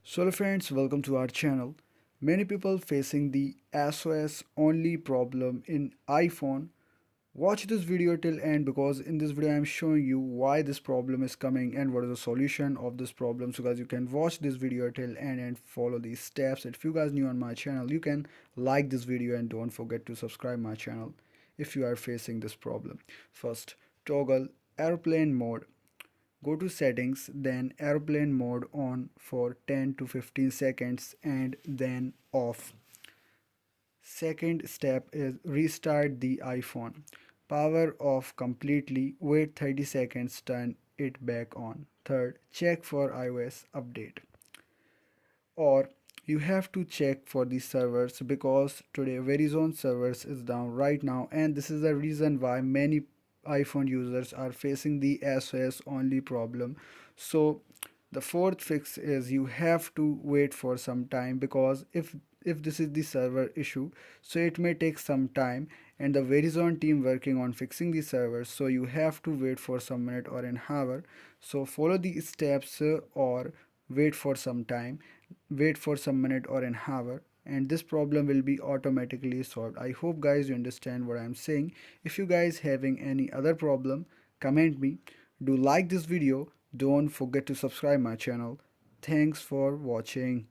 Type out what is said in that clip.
So hello friends, welcome to our channel. Many people facing the SOS only problem in iPhone. Watch this video till end because in this video I am showing you why this problem is coming and what is the solution of this problem. So guys, you can watch this video till end and follow these steps. If you guys new on my channel, you can like this video and don't forget to subscribe my channel if you are facing this problem. First, toggle airplane mode. Go to settings, then airplane mode on for 10 to 15 seconds and then off. Second step is restart the iPhone. Power off completely, wait 30 seconds, turn it back on. Third, check for iOS update. Or you have to check for the servers because today Verizon servers is down right now, and this is the reason why many iPhone users are facing the SOS only problem. So the fourth fix is you have to wait for some time because if this is the server issue, so it may take some time, and the Verizon team working on fixing the servers, so you have to wait for some minute or an hour. So follow the steps, or wait for some time, wait for some minute or an hour, and this problem will be automatically solved. I hope guys you understand what I'm saying. If you guys having any other problem, comment me. Do like this video, don't forget to subscribe my channel. Thanks for watching.